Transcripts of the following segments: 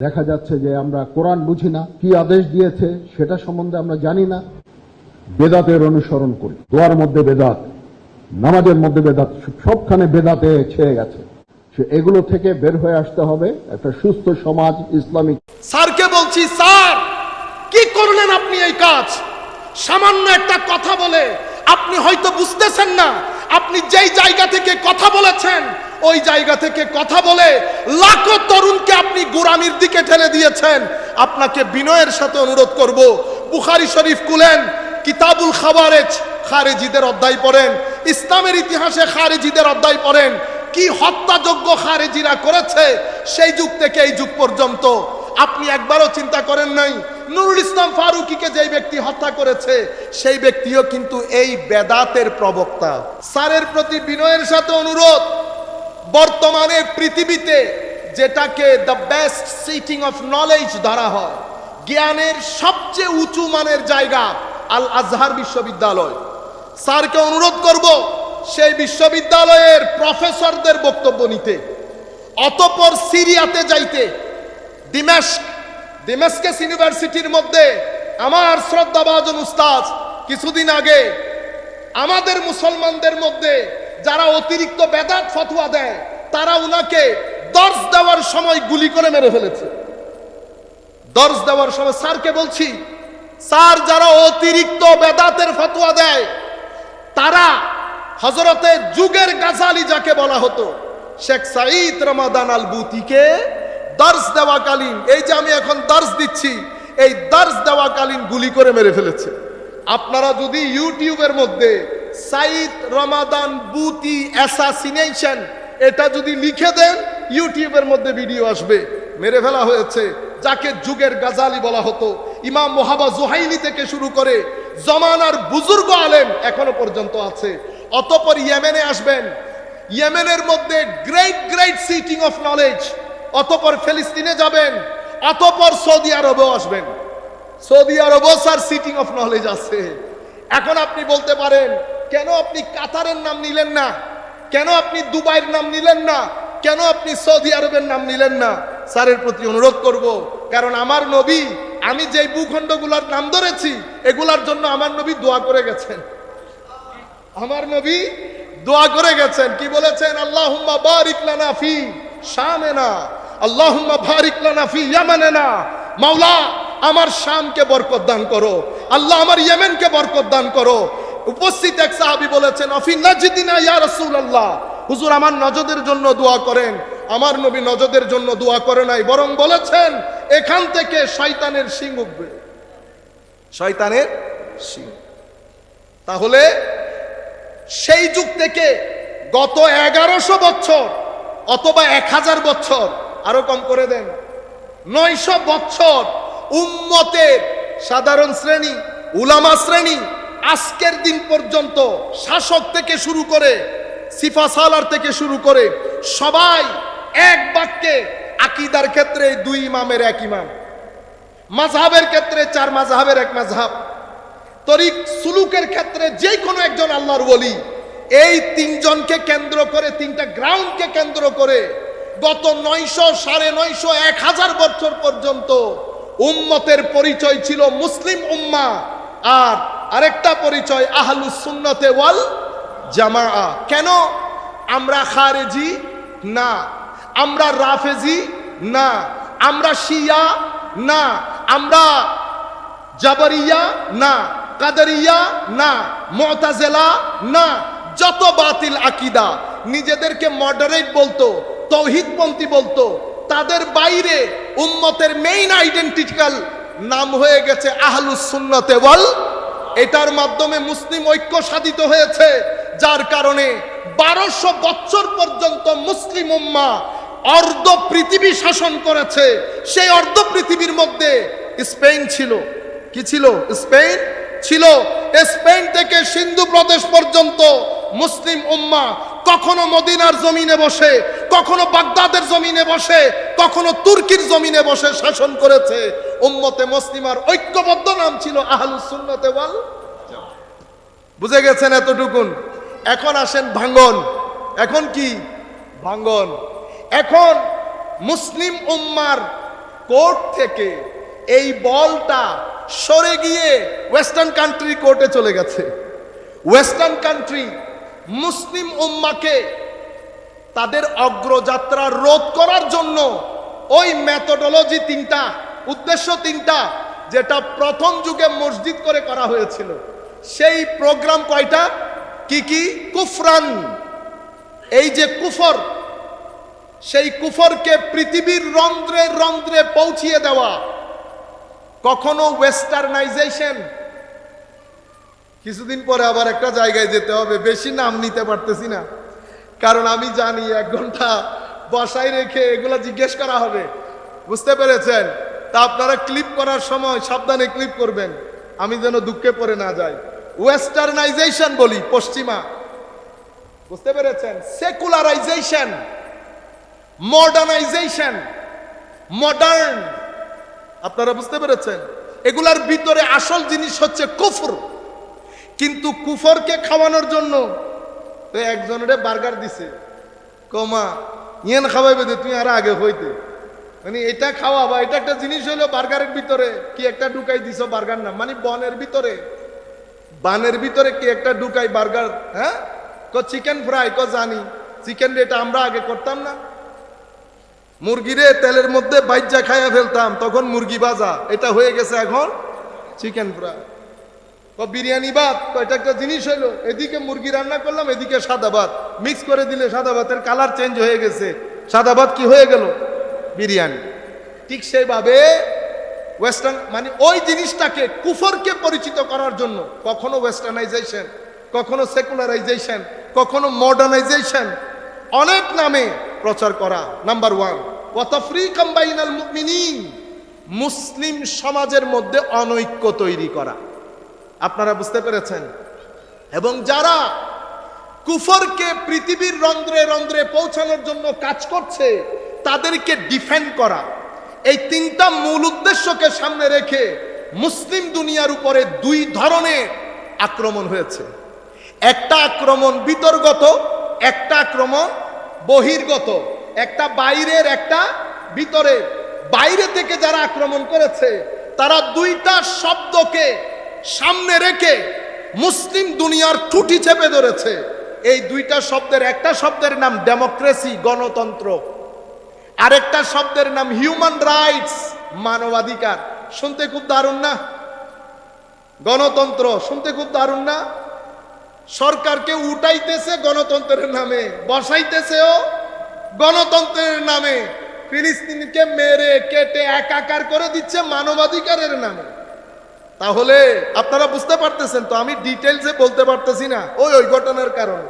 দেখা যাচ্ছে যে আমরা কোরআন বুঝি না, কি আদেশ দিয়েছে সেটা সম্বন্ধে আমরা জানি না, বেদাতের অনুসরণ করি। দোয়ার মধ্যে বেদাত, নামাজের মধ্যে বেদাত, সবখানে বেদাতে ছেয়ে গেছে। এগুলো থেকে বের হয়ে আসতে হবে, একটা সুস্থ সমাজ ইসলামিক। স্যারকে বলছি, স্যার কি করলেন আপনি এই কাজ? সামান্য একটা কথা বলে আপনি হয়তো বুঝতেছেন না, আপনি যেই জায়গা থেকে কথা বলেছেন ওই জায়গা থেকে কথা বলে লাখো তরুণকে আপনি গোরামির দিকে ঠেলে দিয়েছেন। আপনাকে বিনয়ের সাথে অনুরোধ করব, বুখারী শরীফ খুলেন, কিতাবুল খাওয়ারেজ, খারেজিদের অধ্যায় পড়েন, ইসলামের ইতিহাসে খারেজিদের অধ্যায় পড়েন। কি হত্যাযজ্ঞ খারেজিরা করেছে সেই যুগ থেকে এই যুগ পর্যন্ত। আপনি একবারও চিন্তা করেন নাই নুরুল ইসলাম ফারুকীকে যেই ব্যক্তি হত্যা করেছে সেই ব্যক্তিও কিন্তু এই বেদাতের প্রবক্তা। স্যারের প্রতি বিনয়ের সাথে অনুরোধ, বর্তমানে পৃথিবীতে যেটাকে the best seating of knowledge ধরা হয়, জ্ঞানের সবচেয়ে উঁচু মানের জায়গা আল আজহার বিশ্ববিদ্যালয়। স্যারকে অনুরোধ করব সেই বিশ্ববিদ্যালয়ের প্রফেসরদের বক্তব্য নিতে, অতঃপর সিরিয়াতে যাইতে। দিমাশক ইউনিভার্সিটির মধ্যে আমার শ্রদ্ধাভাজন উস্তাদ কিছুদিন আগে আমাদের মুসলমানদের মধ্যে যারা অতিরিক্ত বেদাত ফতোয়া দেয় তারা উনাকে দর্স দেওয়ার সময় গুলি করে মেরে ফেলেছে। দর্স দেওয়ার সময় স্যারকে বলছি, স্যার যারা অতিরিক্ত বেদাতের ফতোয়া দেয় তারা হযরতে যুগের গাজালি যাকে বলা হতো শেখ সাঈদ রমাদান আল বুতিকে দর্স দেওয়াকালীন, এই যে আমি এখন দর্স দিচ্ছি, এই দর্স দেওয়াকালীন গুলি করে মেরে ফেলেছে। আপনারা যদি ইউটিউবের মধ্যে সাঈদ রমাদান বুতি অ্যাসাসিনেশন এটা যদি লিখে দেন ইউটিউবের মধ্যে ভিডিও আসবে। মেরে ফেলা হয়েছে যাকে যুগের গাজালি বলা হতো। ইমাম মুহাবা জুহাইলি থেকে শুরু করে জমানার বুজুর্গ আলেম এখনো পর্যন্ত আছে। অতঃপর ইয়েমেনে আসবেন, ইয়েমেনের মধ্যে great great sitting of knowledge. অতঃপর ফিলিস্তিনে যাবেন, অতঃপর সৌদি আরবেও আসবেন। সৌদি আরবও স্যার সিটিং অফ নলেজ আছে। এখন আপনি বলতে পারেন, কেন আপনি কাতারের নাম নিলেন না, কেন আপনি দুবাইয়ের নাম নিলেন না, কেন আপনি সৌদি আরবের নাম নিলেন না? স্যারের প্রতি অনুরোধ করব, কারণ আমার নবী, আমি যেই ভূখণ্ডগুলোর নাম ধরেছি এগুলার জন্য আমার নবী দোয়া করে গেছেন। আমার নবী দোয়া করে গেছেন, কি বলেছেন? আল্লাহুম্মা বারিক লানা ফি শামিনা, আল্লাহুম্মা বারিক লানা ফি ইয়ামানিনা। মাওলা আমার শামকে বরকত দান করো, আল্লাহ আমার ইয়েমেনকে বরকত দান করো। উপস্থিত এক সাহাবী বলেছেন, আফি নাজদিনা ইয়া রাসূলুল্লাহ, হুজুর আমার নজদের জন্য দোয়া করেন। আমার নবী নজদের জন্য দোয়া করে নাই, বরং বলেছেন এখান থেকে শয়তানের শিং উঠবে, শয়তানের শিং। তাহলে সেই যুগ থেকে গত 1100 বছর অথবা 1000 বছর, আরো কম করে দেন, 900 বছর উম্মতের সাধারণ শ্রেণী, উলামা শ্রেণী আজকের দিন পর্যন্ত শাসক থেকে শুরু করে সিফাসালার থেকে শুরু করে সবাই এক বাক্যে আকীদার ক্ষেত্রে 2 ইমামের 1 ইমাম, মাযহাবের ক্ষেত্রে 4 মাযহাবের 1 মাযহাব, তরিক সুলুকের ক্ষেত্রে যে কোনো একজন আল্লাহর ওলি। এই 3 জনকে কেন্দ্র করে, 3টা গ্রাউন্ডকে কেন্দ্র করে গত 900, 950, 1000 বছর পর্যন্ত উম্মতের পরিচয় ছিল মুসলিম উম্মাহ, আর আরেকটা পরিচয় আহলুস সুন্নাতে ওয়াল জামাআ। কেন? আমরা খারেজি না, আমরা রাফেজি না, আমরা শিয়া না, আমরা জাবরিয়া না, কাদরিয়া না, মুতাজিলা না। যত বাতিল আকীদা নিজেদেরকে মডারেট বলতো, তাওহীদপন্থী বলতো, তাদের বাইরে উম্মতের মেইন আইডেন্টিটিক্যাল নাম হয়ে গেছে আহলুস সুন্নাতে ওয়াল। এটার মাধ্যমে মুসলিম ঐক্য সাধিত হয়েছে, যার কারণে 1200 বছর পর্যন্ত মুসলিম উম্মাহ অর্ধ পৃথিবী শাসন করেছে। সেই অর্ধ পৃথিবীর মধ্যে স্পেন ছিল। কি ছিল? স্পেন ছিল। স্পেন থেকে সিন্ধু প্রদেশ পর্যন্ত মুসলিম উম্মাহ কখনো মদিনার জমিনে বসে, কখনো বাগদাদের জমিনে বসে, কখনো তুর্কির জমিনে বসে শাসন করেছে। উম্মতে মুসলিমার ঐক্যবদ্ধ নাম ছিল আহলুস সুন্নাতে ওয়াল জামাআহ। বুঝে গেছেন এতটুকুন? এখন আসেন ভাঙ্গন। এখন কি ভাঙ্গন? এখন মুসলিম উম্মার কোর্ট থেকে এই বলটা সরে গিয়ে ওয়েস্টার্ন কান্ট্রি কোর্টে চলে গেছে। ওয়েস্টার্ন কান্ট্রি মুসলিম উম্মাকে তাদের অগ্রযাত্রা রোধ করার জন্য ওই মেথোডোলজি তিনটা, উদ্দেশ্য তিনটা, যেটা প্রথম যুগে মসজিদ করে করা হয়েছিল, সেই প্রোগ্রাম কয়টা? কি কি? কুফরান, এই যে কুফর, সেই কুফরকে পৃথিবীর রন্ধ্রে রন্ধ্রে পৌঁছিয়ে দেওয়া। কখনো ওয়েস্টার্নাইজেশন, কিছুদিন পরে আবার একটা জায়গায় যেতে হবে, বেশি নাম নিতে পারতেছি না, কারণ আমি জানি 1 ঘন্টা বসাই রেখে এগুলা জিজ্ঞেস করা হবে, বুঝতে পেরেছেন? তা আপনারা ক্লিপ করার সময় সাবধানে ক্লিপ করবেন, আমি যেন দুঃখে পড়ে না যাই। ওয়েস্টার্নাইজেশন বলি, পশ্চিমা, বুঝতে পেরেছেন? সেকুলারাইজেশন, মডার্নাইজেশন, মডার্ন, আপনারা বুঝতে পেরেছেন? এগুলার ভিতরে আসল জিনিস হচ্ছে কুফর। কিন্তু কুফরকে খাওয়ানোর জন্য তো একজনের বার্গার দিছে, কমা ইয়েন খাওয়াইবে যে তুই আর আগে হইতে, মানে এটা খাওয়া বা এটা একটা জিনিস হলো বার্গারের ভিতরে কি একটা ঢুকাই দিছো বার্গার না, মানে বানের ভিতরে কি একটা ঢুকাই বার্গার, হ্যাঁ? চিকেন ফ্রাই, জানি চিকেন, এটা আমরা আগে করতাম না, মুরগিরে তেলের মধ্যে বাইজা খাইয়া ফেলতাম, তখন মুরগি ভাজা, এটা হয়ে গেছে এখন চিকেন ফ্রাই। বিরিয়ানি ভাত, এটা একটা জিনিস হলো, এদিকে মুরগি রান্না করলাম, এদিকে সাদা ভাত মিক্স করে দিলে সাদা ভাতের কালার চেঞ্জ হয়ে গেছে, সাদা ভাত কি হয়ে গেল? বিরিয়ানি। ঠিক সেইভাবে ওয়েস্টার্ন, মানে ওই জিনিসটাকে, কুফরকে পরিচিত করার জন্য কখনো ওয়েস্টার্নাইজেশন, কখনো সেকুলারাইজেশন, কখনো মডার্নাইজেশন, অনেক নামে প্রচার করা। নাম্বার 1, ওয়া তাফরিকাম বাইনাল মুমিনিন, মুসলিম সমাজের মধ্যে অনৈক্য তৈরি করা। আপনারা বুঝতে পেরেছেন? এবং যারা কুফরকে পৃথিবীর রন্ধ্রে রন্ধ্রে পৌঁছানোর জন্য কাজ করছে, তাদেরকে ডিফেন্ড করা। এই 3টা মূল উদ্দেশ্যকে সামনে রেখে মুসলিম দুনিয়ার উপরে 2 ধরনের আক্রমণ হয়েছে। একটা আক্রমণ ভিতরগত, একটা আক্রমণ বহির্গত, একটা বাইরের, একটা ভিতরের। বাইরে থেকে যারা আক্রমণ করেছে, তারা 2টা শব্দকে সামনে রেখে মুসলিম দুনিয়ার ঠুটি চেপে ধরেছে। এই 2টা শব্দের, একটা শব্দের নাম ডেমোক্রেসি, গণতন্ত্র, আরেকটা শব্দের নাম হিউম্যান রাইটস, মানবাধিকার। শুনতে খুব দারুণ না? গণতন্ত্র শুনতে খুব দারুণ না? সরকারকে উঠাইতেছে গণতন্ত্রের নামে, বসাইতেছেও গণতন্ত্রের নামে, ফিলিস্তিনকে মেরে কেটে একাকার করে দিচ্ছে মানবাধিকারের নামে। তাহলে আপনারা বুঝতে পারতেছেন তো? আমি ডিটেইলসে বলতে পারতেছি না, ওই ঘটনার কারণে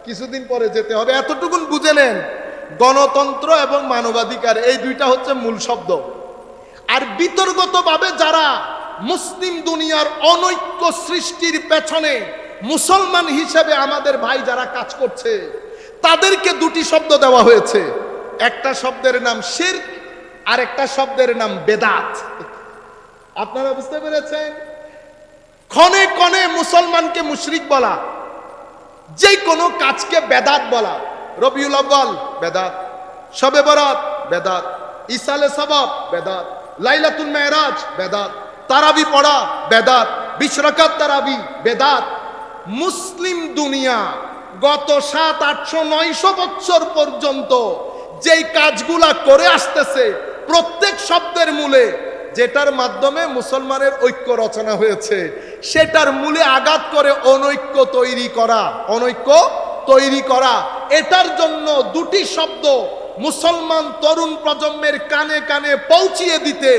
কিছুদিন পরে যেতে হবে। এতটুকুন বুঝে নেন, গণতন্ত্র এবং মানবাধিকার এই 2টা হচ্ছে মূল শব্দ। আর বিতর্কতভাবে যারা মুসলিম দুনিয়ার অনৈক্য সৃষ্টির পেছনে মুসলমান হিসেবে আমাদের ভাই যারা কাজ করছে, তাদেরকে 2টি শব্দ দেওয়া হয়েছে। একটা শব্দের নাম শিরক, আর একটা শব্দের নাম বেদাত। আপনারা বুঝতে পেরেছেন? ক্ষণে ক্ষণে মুসলমানকে মুশরিক বলা, যে কোনো কাজকে বেদাত বলা। রবিউল আউয়াল বেদাত, শবে বরাত বেদাত, ইসালে সবাব বেদাত, লাইলাতুল মেরাজ বেদাত, তারাবি পড়া বেদাত, 20 রাকাত তারাবি বেদাত। মুসলিম দুনিয়া গত 700, 800, 900 বছর পর্যন্ত যেই কাজগুলা করে আসতেছে, প্রত্যেক শব্দের মূলে, যেটার মাধ্যমে মুসলমানের ঐক্য রচনা হয়েছে, সেটার মূলে আঘাত করে অনৈক্য তৈরি করা, অনৈক্য তৈরি করা। এটার জন্য 2টি শব্দ মুসলমান তরুণ প্রজন্মের কানে কানে পৌঁছিয়ে দিতে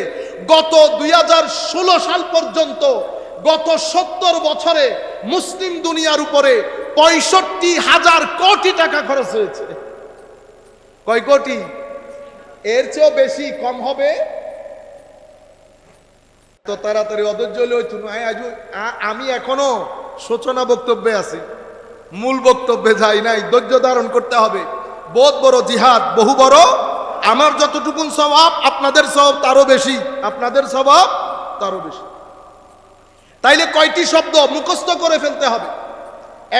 গত 2016 সাল পর্যন্ত, গত 70 বছরে মুসলিম দুনিয়ার উপরে 65,000 কোটি টাকা খরচ হয়েছে। কয় কোটি? এর চেয়েও বেশি, কম হবে তো তাড়াতাড়ি অধৈর্য হলে হইতো না। আমি এখনো সূচনা বক্তব্যে আছি, মূল বক্তব্যে যাই নাই। ধৈর্য ধারণ করতে হবে। বহুত বড় জিহাদ, বহু বড়। আমার যতটুকুন স্বভাব, আপনাদের স্বভাব তারও বেশি, আপনাদের স্বভাব তারও বেশি। তাইলে কয়টি শব্দ মুখস্থ করে ফেলতে হবে?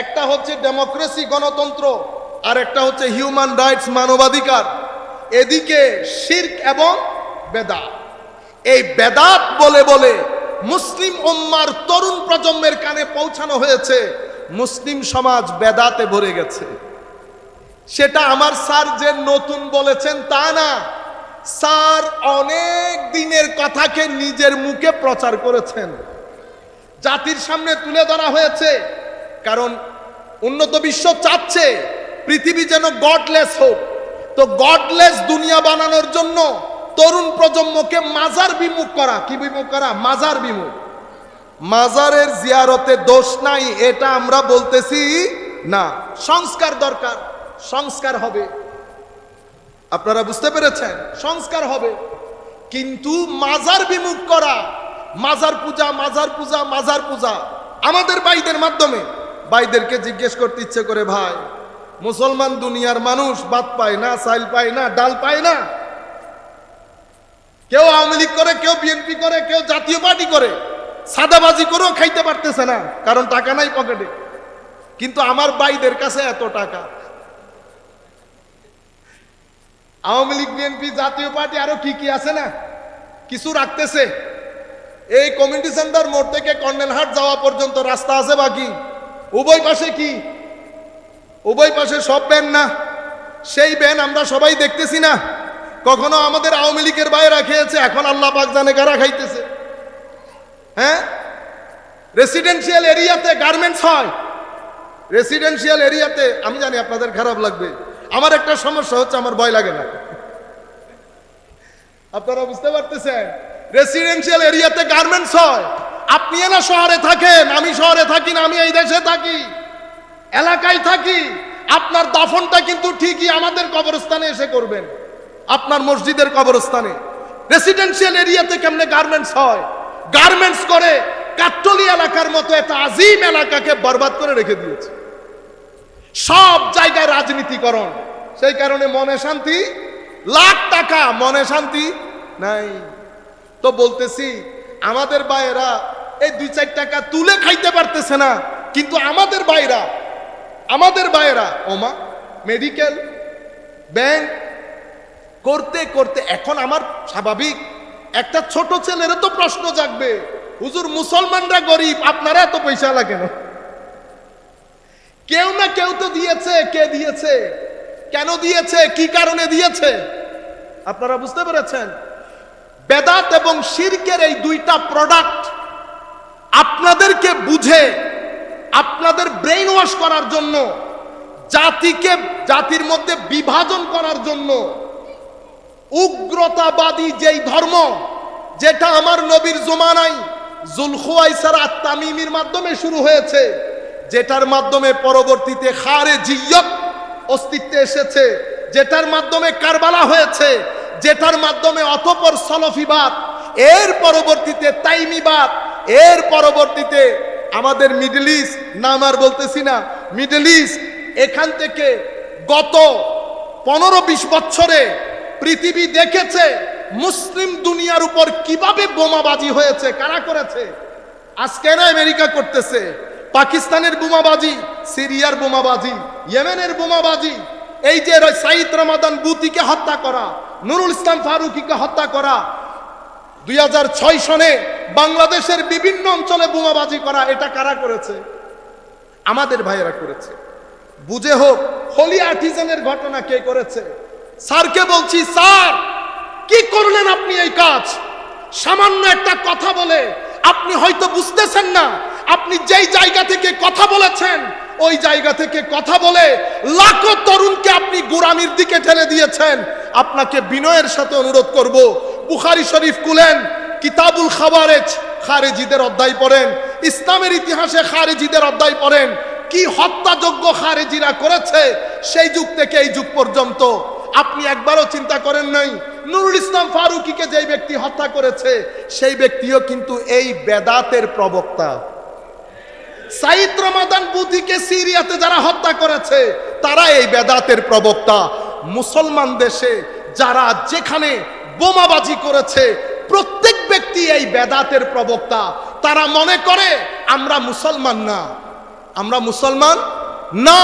একটা হচ্ছে ডেমোক্রেসি, গণতন্ত্র, আর একটা হচ্ছে হিউম্যান রাইটস, মানবাধিকার। এদিকে শিরক এবং বেদাত। এই বেদাত বলে বলে মুসলিম উম্মার তরুণ প্রজন্মের কানে পৌঁছানো হয়েছে। মুসলিম সমাজ বেদাতে ভরে গেছে। সেটা আমার স্যার যে নতুন বলেছেন তা না, স্যার অনেক দিনের কথাকে নিজের মুখে প্রচার করেছেন, জাতির সামনে তুলে ধরা হয়েছে। কারণ উন্নত বিশ্ব চাচ্ছে পৃথিবী যেন গডলেস হোক। তো গডলেস দুনিয়া বানানোর জন্য তরুণ প্রজন্মকে মাজার বিমুখ করা। কি বিমুখ করা? মাজার বিমুখ। মাজারের জিয়ারতে দোষ নাই, এটা আমরা বলতেছি না। সংস্কার দরকার, সংস্কার হবে। আপনারা বুঝতে পেরেছেন? সংস্কার হবে, কিন্তু মাজার বিমুখ করা, মাজার পূজা, মাজার পূজা, মাজার পূজা। আমাদের ভাইদের মাধ্যমে ভাইদেরকে জিজ্ঞেস করতে ইচ্ছে করে, ভাই মুসলমান দুনিয়ার মানুষ ভাত পায় না, চাল পায় না, ডাল পায় না। কেউ আওয়ামী লীগ করে, কেউ বিএনপি করে, কেউ জাতীয় পার্টি করে, সাদাবাজি করেও খাইতে পারতেছে না, কারণ টাকা নাই পকেটে। কিন্তু আমার ভাইদের কাছে এত টাকা। আওয়ামী লীগ, বিএনপি, জাতীয় পার্টি আরো কি কি আছে না, কিছু রাখতেছে। এই কমিউনিটি সেন্টার মোড় থেকে কর্নেলহাট যাওয়া পর্যন্ত রাস্তা আছে বাকি। উভয় পাশে কি? উভয় পাশে সব ব্যান না, সেই ব্যান আমরা সবাই দেখতেছি না। কখনো আমাদের আওয়ামী লীগের বাইরে খেয়েছে, এখন আল্লাহ পাক জানে কারা খাইতেছে। হ্যাঁ, রেসিডেন্সিয়াল এরিয়াতে গার্মেন্টস হয়। রেসিডেন্সিয়াল এরিয়াতে, আমি জানি আপনাদের খারাপ লাগবে, আমার একটা সমস্যা হচ্ছে, আমার ভয় লাগে না। আপনারা বুঝতে পারতেছেন? রেসিডেন্সিয়াল এরিয়াতে গার্মেন্টস হয়। আপনি না শহরে থাকেন, আমি শহরে থাকি না, আমি এই দেশে থাকি, এলাকায় থাকি। আপনার দাফনটা কিন্তু ঠিকই আমাদের কবরস্থানে এসে করবেন, আপনার মসজিদের কবরস্থানে। রেসিডেন্সিয়াল এরিয়াতে কেমনে গার্মেন্টস হয়? গার্মেন্টস করে কাট্টলি এলাকার মতো একটা আজিম এলাকাকে বরবাদ করে রেখে দিয়েছে। সব জায়গায় রাজনীতিকরণ। সেই কারণে মনে শান্তি, লাখ টাকা, মনে শান্তি নাই। তো বলতেছি, আমাদের ভাইয়েরা এই 2-4 টাকা তুলে খাইতে পারতেছে না, কিন্তু আমাদের ভাইয়েরা ওমা মেডিকেল, ব্যাংক করতে করতে এখন আমার স্বাভাবিক একটা ছোট ছেলেরও তো প্রশ্ন জাগবে, হুজুর মুসলমানরা গরিব, আপনারা এত পয়সা লাগে না? কেউ না কেউ তো দিয়েছে। কে দিয়েছে? কেন দিয়েছে? কি কারণে দিয়েছে? আপনারা বুঝতে পেরেছেন? বেদাত এবং শিরকের এই দুইটা প্রোডাক্ট আপনাদেরকে বুঝে, আপনাদের ব্রেইন ওয়াশ করার জন্য, জাতির মধ্যে বিভাজন করার জন্য, উগ্রতাবাদী যেই ধর্ম, যেটা আমার নবীর জমানায় জুলখুয়াইসার আত-তামিমির মাধ্যমে শুরু হয়েছে, যেটার মাধ্যমে পরবর্তীতে খারেজিয়ত অস্তিত্বে এসেছে, যেটার মাধ্যমে কারবালা হয়েছে, যেটার মাধ্যমে অতঃপর সলফিবাদ, এর পরবর্তীতে তাইমিবাদ, এর পরবর্তীতে আমাদের মিডল ইস্ট, নাম আর বলতেছি না, মিডল ইস্ট। এখান থেকে গত 15-20 বছরে পৃথিবী দেখেছে মুসলিম দুনিয়ার উপর কিভাবে বোমাবাজি হয়েছে। কারা করেছে? আজকে না আমেরিকা করতেছে, পাকিস্তানের বোমাবাজি, সিরিয়ার বোমাবাজি, ইয়েমেনের বোমাবাজি, এই যে সাইদ রমাদান বুতিকে হত্যা করা, নুরুল ইসলাম ফারুকিকে হত্যা করা, 2006 সনে বাংলাদেশের বিভিন্ন অঞ্চলে বোমাবাজি করা, এটা কারা করেছে? আমাদের ভাইয়েরা করেছে। বুঝে হোক, হোলি আর্টিজানের ঘটনা কে করেছে? স্যারকে বলছি, স্যার কি করলেন আপনি এই কাজ? সামান্য একটা কথা বলে, আপনি হয়তো বুঝতেছেন না, আপনি যেই জায়গা থেকে কথা বলেছেন, ওই জায়গা থেকে কথা বলে লাখো তরুণকে আপনি গোলামির দিকে ঠেলে দিয়েছেন। আপনাকে বিনয়ের সাথে অনুরোধ করব, বুখারী শরীফ খুলেন, কিতাবুল খাওয়ারেজ, খারেজিদের অধ্যায় পড়েন, ইসলামের ইতিহাসে খারেজিদের অধ্যায় পড়েন। কি হত্যাযোগ্য খারেজিরা করেছে সেই যুগ থেকে এই যুগ পর্যন্ত। আপনি একবারও চিন্তা করেন নাই নুরুল ইসলাম ফারুকিকে যেই ব্যক্তি হত্যা করেছে, সেই ব্যক্তিও কিন্তু এই বেদাতের প্রবক্তা। সাইদ রমাদান বুতিকে সিরিয়াতে যারা হত্যা করেছে, তারা এই বেদাতের প্রবক্তা। মুসলমান দেশে যারা যেখানে বোমাবাজি করেছে, প্রত্যেক ব্যক্তি এই বেদাতের প্রবক্তা। তারা মনে করে আমরা মুসলমান না, আমরা মুসলমান না।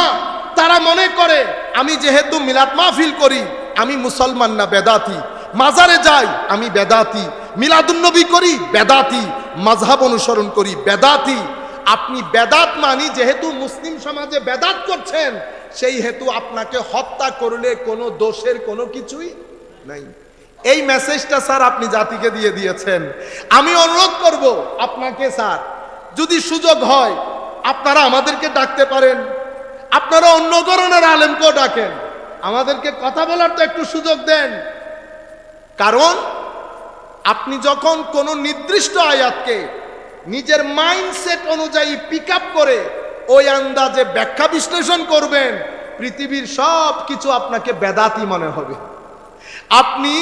তারা মনে করে আমি যেহেতু মিলাদ মাহফিল করি, আমি মুসলমান না, বেদাতি। মাজারে যাই আমি বেদাতি, মিলাদুন্নবী করি বেদাতি, মাযহাব অনুসরণ করি বেদাতি। আপনি বেদাত মানি যেহেতু মুসলিম সমাজে বেদাত করছেন, সেই হেতু আপনাকে হত্যা করলে কোনো দোষের কোনো কিছুই নাই। এই মেসেজটা স্যার আপনি জাতিকে দিয়ে দিয়েছেন। আমি অনুরোধ করব আপনাকে স্যার, যদি সুযোগ হয় আপনারা আমাদেরকে ডাকতে পারেন, আপনারা অন্য ধরনের আলেমকেও ডাকেন, আমাদেরকে কথা বলার তো একটু সুযোগ দেন। কারণ আপনি যখন কোনো নির্দিষ্ট আয়াতকে নিজের মাইন্ডসেট অনুযায়ী পিক আপ করে ওই আন্দাজে ব্যাখ্যা বিশ্লেষণ করবেন, পৃথিবীর সব কিছু আপনাকে বেদাতি মনে হবে। আপনি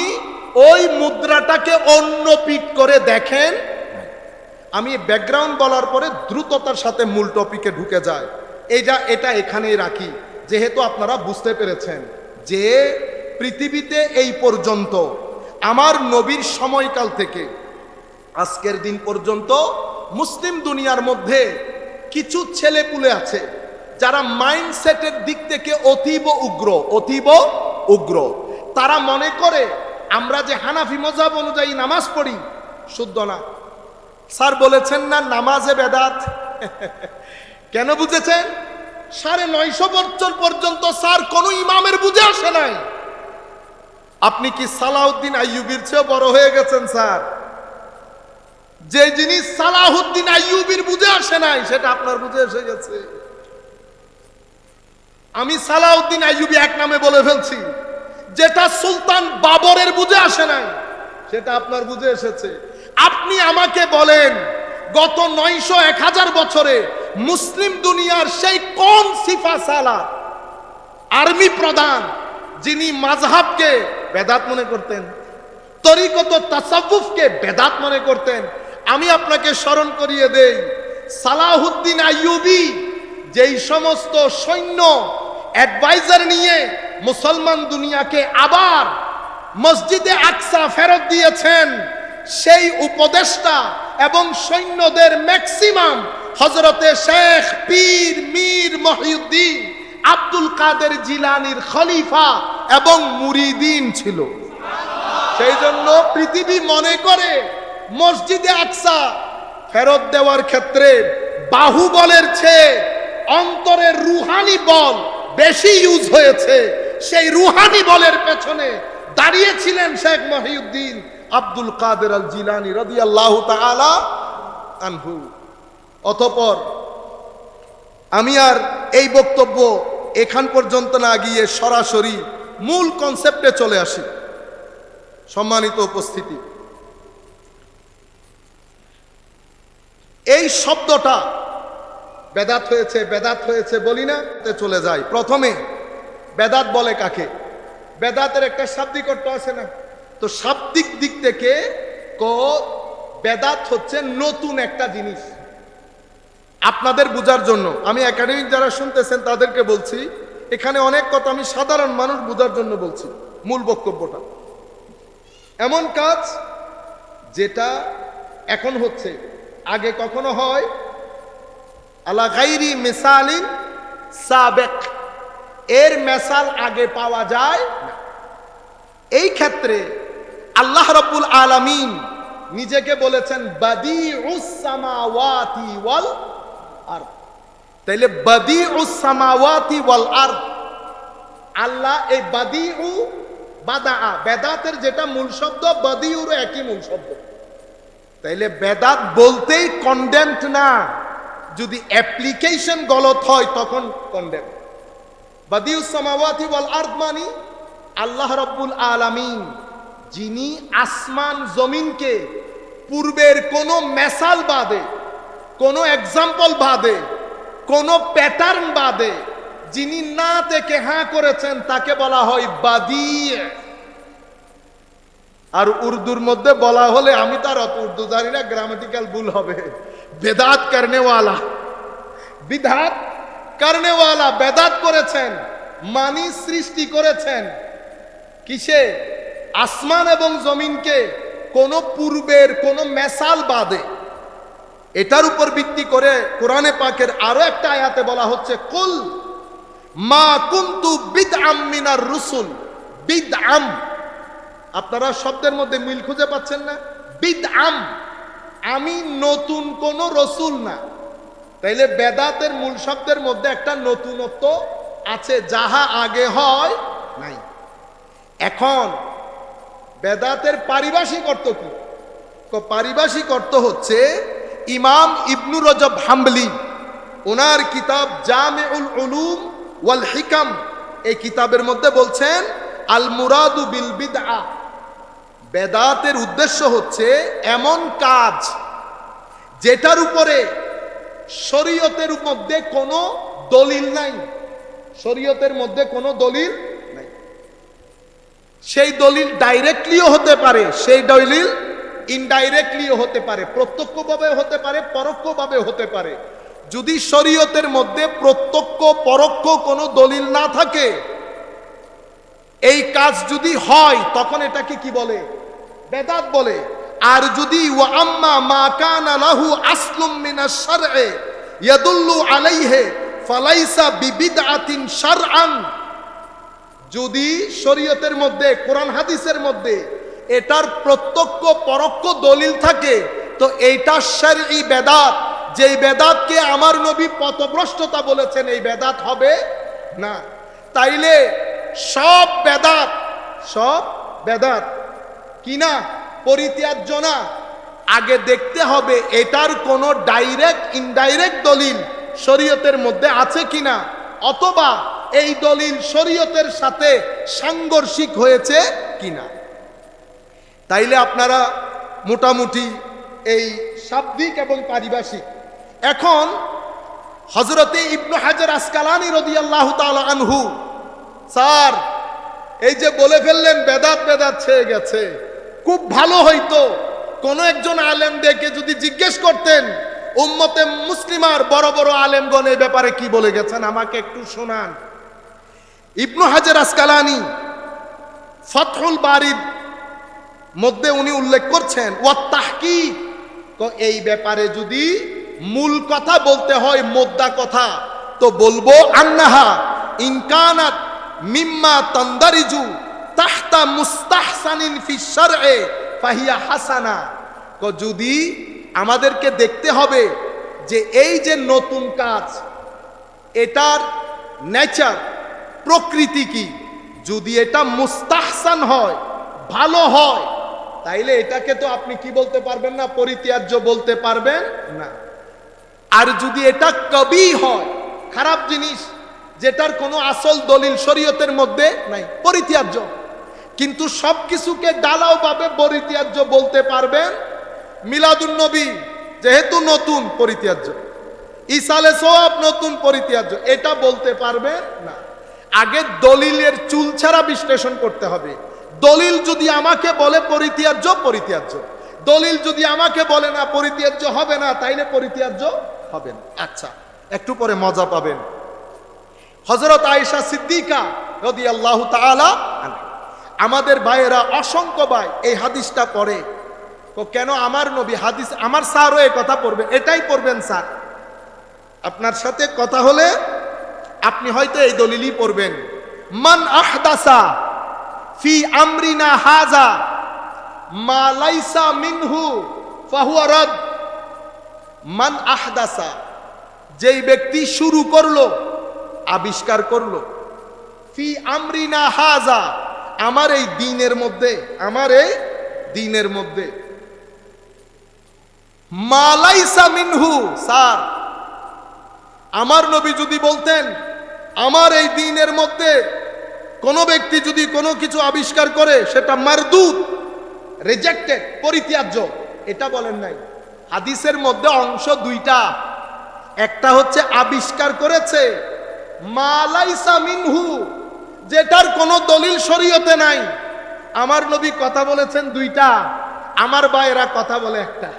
ওই মুদ্রাটাকে অন্য পিট করে দেখেন। আমি ব্যাকগ্রাউন্ড বলার পরে দ্রুততার সাথে মূল টপিকে ঢুকে যায়, এটা এখানেই রাখি, যেহেতু আপনারা বুঝতে পেরেছেন যে পৃথিবীতে এই পর্যন্ত আমার নবীর সময়কাল থেকে আজকের দিন পর্যন্ত মুসলিম দুনিয়ার মধ্যে কিছু ছেলেপুলে আছে যারা মাইন্ডসেটের দিক থেকে অতীব উগ্র। তারা মনে করে আমরা যে হানাফি মযহাব অনুযায়ী নামাজ পড়ি শুদ্ধ না। স্যার বলেছেন না নামাজে বেদাত। কেন বুঝেছেন? 950 বছর পর্যন্ত স্যার কোন ইমামের বুঝে আসে নাই। আপনি কি সালাউদ্দিন আইয়ুবীর চেয়ে বড় হয়ে গেছেন স্যার? যে জিনিস সালাহুদ্দিন আইয়ুবীর বুঝে আসে নাই সেটা আপনার বুঝে এসে গেছে। আমি সালাউদ্দিন আইয়ুবী এক নামে বলে ফেলছি, যেটা সুলতান বাবরের বুঝে আসে নাই সেটা আপনার বুঝে এসেছে। আপনি আমাকে বলেন গত 900-1000 বছরে মুসলিম দুনিয়ার সেই কোন সিফা সালাহ আর্মি প্রধান যিনি মাযহাবকে বেদাত মনে করতেন, তরিকত তাসাউফকে বেদাত মনে করতেন? আমি আপনাকে স্মরণ করিয়ে দেই, সালাহুদ্দিন আইয়ুবী যেই সমস্ত সৈন্য অ্যাডভাইজার নিয়ে মুসলমান দুনিয়াকে আবার মসজিদে আকসা ফেরত দিয়েছেন, সেই উপদেষ্টা এবং সৈন্যদের ম্যাক্সিমাম হযরতে শেখ পীর মীর মহিউদ্দিন আব্দুল কাদের জিলানীর খলিফা এবং মুরিদিন ছিল। সেই জন্য পৃথিবী মনে করে মসজিদে আকসা ফেরত দেওয়ার ক্ষেত্রে বাহুবলের চেয়ে অন্তরের রুহানি বল বেশি ইউজ হয়েছে। সেই রুহানি বলের পেছনে দাঁড়িয়েছিলেন শেখ মহিউদ্দিন আব্দুল কাদের আল জিলানী রাদিয়াল্লাহু তাআলা আনহু। অতঃপর আমি আর এই বক্তব্য এখান পর্যন্ত না গিয়ে সরাসরি মূল কনসেপ্টে চলে আসি। সম্মানিত উপস্থিতি, এই শব্দটা বেদাত হয়েছে বলি না, চলে যায়। প্রথমে বেদাত বলে কাকে? বেদাতের একটা শাব্দিক অর্থ আছে না? তো শাব্দিক দিক থেকে বেদাত হচ্ছে নতুন একটা জিনিস। আপনাদের বুঝার জন্য আমি একাডেমিক যারা শুনতেছেন তাদেরকে বলছি, এখানে অনেক কথা আমি সাধারণ মানুষ বুঝার জন্য বলছি। মূল বক্তব্যটা এমন কাজ যেটা এখন হচ্ছে, আগে কখনো হয় আলা গায়রি মিসালিন সাবেক, এর মেসাল আগে পাওয়া যায় না। এই ক্ষেত্রে আল্লাহ রাব্বুল আলামিন নিজেকে বলেছেন বাদিউস সামাওয়াতি ওয়াল আরদ। তাইলে বাদিউস সামাওয়াতি ওয়াল আরদ, আল্লাহ এই বাদিউ বাদা, বেদাতের যেটা মূল শব্দ বাদিউর একই মূল শব্দ। তাইলে বেদাত বলতেই কন্ডেমড না, যদি অ্যাপ্লিকেশন গলত হয় তখন কন্ডেম। বাদিউস সামাওয়াতি ওয়াল আরদ মানে আল্লাহ রাব্বুল আলামিন যিনি আসমান জমিনকে পূর্বের কোনো মেসাল বাদে, কোনো এক্সাম্পল বাদে, কোনো প্যাটার্ন বাদে যিনি না থেকে হ্যাঁ করেছেন তাকে বলা হয় বাদি। আর উর্দুর মধ্যে বলা হলে, আমি তার অত উর্দু জানি না, গ্রামাটিক্যাল ভুল হবে, বেদাত করনেওয়ালা, বিধাত করনেওয়ালা। বেদাত করেছেন মানি সৃষ্টি করেছেন কিসে? আসমান এবং জমিনকে কোন পূর্বের কোন মেসাল বাদে। এটার উপর ভিত্তি করে কোরআনে পাকের আরো একটা আয়াতে বলা হচ্ছে কুল মা কুনতু বিদআম মিনার রুসুল। বিদআম আপনারা শব্দের মধ্যে মিল খুঁজে পাচ্ছেন না? বিদআম, আমি নতুন কোন রসুল না। তাইলে বেদাতের মূল শব্দের মধ্যে একটা নতুনত্ব আছে, যাহা আগে হয় নাই। এখন বেদাতের পারিভাষিক অর্থ কি? পারিভাষিক অর্থ হচ্ছে ইমাম ইবনু রজব হাম্বলি ওনার কিতাব জামিউল উলুম ওয়াল হিকাম, এই কিতাবের মধ্যে বলছেন আল মুরাদু বিল বিদআ, বেদাতের উদ্দেশ্য হচ্ছে এমন কাজ যেটার উপরে শরীয়তের মধ্যে কোনো দলিল নাই, শরীয়তের মধ্যে কোনো দলিল নাই। সেই দলিল ডাইরেক্টলিও হতে পারে, সেই দলিল ইনডাইরেক্টলিও হতে পারে, প্রত্যক্ষভাবে হতে পারে, পরোক্ষভাবে হতে পারে। যদি শরীয়তের মধ্যে প্রত্যক্ষ পরোক্ষ কোনো দলিল না থাকে, এই কাজ যদি হয়, তখন এটাকে কি বলে? বেদাত বলে। আর যদি ওয়া আম্মা মা কানা লাহু আসলুম মিনাশ শারঈ ইয়াদুল্লু আলাইহি ফালাইসা বিবিদআতিন শারআন, যদি শরীয়তের মধ্যে, কোরআন হাদিসের মধ্যে এটার প্রত্যক্ষ পরোক্ষ দলিল থাকে, তো এইটা শারঈ বেদাত, যেই বেদাতকে আমার নবী পথভ্রষ্টতা বলেছেন, এই বেদাত হবে না। তাইলে সব বেদাত কি না? পরিত্যাজ্য না। আগে দেখতে হবে এটার কোনো ডাইরেক্ট ইনডাইরেক্ট দলিল শরীয়তের মধ্যে আছে কিনা, অথবা এই দলিল শরীয়তের সাথে সাংঘর্ষিক হয়েছে কিনা। তাইলে আপনারা মোটামুটি এই শাব্দিক এবং পারিভাষিক। এখন হযরতে ইবনু হাজার আসকালানী রাদিয়াল্লাহু তাআলা আনহু, স্যার এই যে বলে ফেললেন বেদাত বেদাত ছেয়ে গেছে, খুব ভালো হইতো কোন একজন আলেম দেখে যদি জিজ্ঞেস করতেন উম্মতে মুসলিমার বড় বড় আলেমগণ এই ব্যাপারে কি বলে গেছেন, আমাকে একটু শোনান। ইবনু হাজার আসকালানী ফাতহুল বারির মধ্যে উনি উল্লেখ করছেন ওয়াত তাহকিক, তো এই ব্যাপারে যদি মূল কথা বলতে হয়, মোদ্দা কথা, তো বলবো আন্নাহা ইনকানাত মিম্মা তান্দারিজু তাহতা মুস্তাহসানিন ফিশ শারঈ ফাহিয়া হাসানা। তো যদি আমাদেরকে দেখতে হবে যে এই যে নতুন কাজ, এটার নেচার, প্রকৃতি কি, যদি এটা মুস্তাহসান হয়, ভালো হয়, তাইলে এটাকে তো আপনি কি বলতে পারবেন না? পরিত্যাজ্য বলতে পারবেন না। আর যদি এটা কবি হয়, খারাপ জিনিস, যেটার কোনো আসল দলিল শরীয়তের মধ্যে নাই, পরিত্যাজ্য। কিন্তু সবকিছুকে ডালাও ভাবে পরিত্যাজ্য বলতে পারবেন। মিলাদুন নবী যেহেতু নতুন, পরিত্যাজ্য। ইসালে সোয়াব নতুন, পরিত্যাজ্য, এটা বলতে পারবেন না। আগে দলিলের চুলছাড়া বিশ্লেষণ করতে হবে। দলিল যদি আমাকে বলে পরিত্যাজ্য, পরিত্যাজ্য। দলিল যদি আমাকে বলে না পরিত্যাজ্য হবে না, তাইলে পরিত্যাজ্য হবে না। আচ্ছা, একটু পরে মজা পাবেন। হযরত আয়েশা সিদ্দিকা রাদিয়াল্লাহু তাআলা আনহা, আমাদের ভাইয়েরা, অসংখ্য ভাই এই হাদিসটা পড়ে, তো কেন আমার নবী হাদিস, আমার স্যারও এই কথা পড়বেন, এটাই পড়বেন স্যার। আপনার সাথে কথা হলে আপনি হয়তো এই দলিলই পড়বেন, মান আহদাসা ফি আমরিনা হাজা মা লাইসা মিনহু ফাহুয়া রাদ। মান আহদাসা, যেই ব্যক্তি শুরু করলো, আবিষ্কার করলো, ফি আমরিনা হাজা, আমার এই দ্বীনের মধ্যে, আমার এই দ্বীনের মধ্যে, মা লাইসা মিনহু। স্যার আমার নবী যদি বলতেন আমার এই দ্বীনের মধ্যে কোনো ব্যক্তি যদি কোনো কিছু আবিষ্কার করে, সেটা মারদুদ, রিজেক্টেড, পরিত্যাজ্য, এটা বলেন নাই। হাদিসের মধ্যে অংশ দুইটা, একটা হচ্ছে আবিষ্কার করেছে, মা লাইসা মিনহু, যেটার কোনো দলিল শরীয়তে নাই। আমার নবী কথা বলেছেন দুইটা, আমার ভাইয়েরা কথা বলে একটা।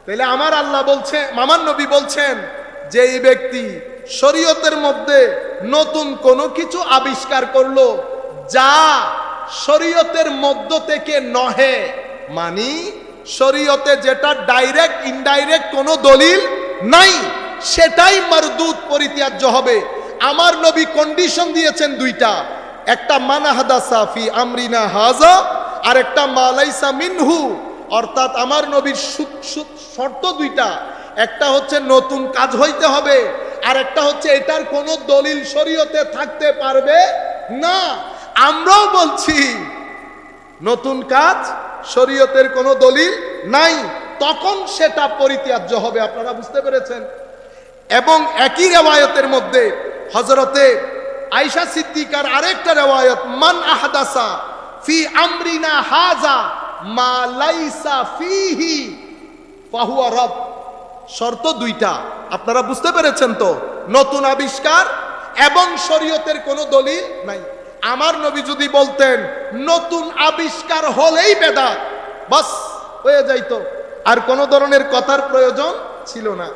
তাহলে আমার আল্লাহ বলছে, আমার নবী বলছেন যে এই ব্যক্তি শরীয়তের মধ্যে নতুন কোনো কিছু আবিষ্কার করলো, যা শরীয়তের মধ্য থেকে নহে, মানে শরীয়তে যেটা ডাইরেক্ট ইনডাইরেক্ট কোনো দলিল নাই, সেটাই মারদুদ, পরিত্যাজ্য হবে। আমার নবী কন্ডিশন দিয়েছেন দুইটা, একটা মান আহদাসা ফি আমরিনা হাজা, আর একটা মা লাইসা মিনহু, অর্থাৎ আমার নবীর শর্ত দুইটা, একটা হচ্ছে নতুন কাজ হইতে হবে, আর একটা হচ্ছে এটার কোনো দলিল শরীয়তে থাকতে পারবে না। আমরাও বলছি নতুন কাজ শরীয়তের কোনো দলিল নাই, তখন সেটা পরিত্যাজ্য হবে। আপনারা বুঝতে পেরেছেন? এবং একই রেওয়ায়তের মধ্যে হযরতে আয়েশা সিদ্দিকার আরেকটা রেওয়ায়ত, মান আহদাসা ফি আমরিনা হাযা মা লাইসা ফিহি ফাহুয়া রাদ। শর্ত দুইটা, আপনারা বুঝতে পেরেছেন তো? নতুন আবিষ্কার এবং শরীয়তের কোনো দলিল নাই। আমার নবী যদি বলতেন নতুন আবিষ্কার হলেই বেদাত, বাস হয়ে যাইতো, আর কোনো ধরনের কথার প্রয়োজন ছিল না।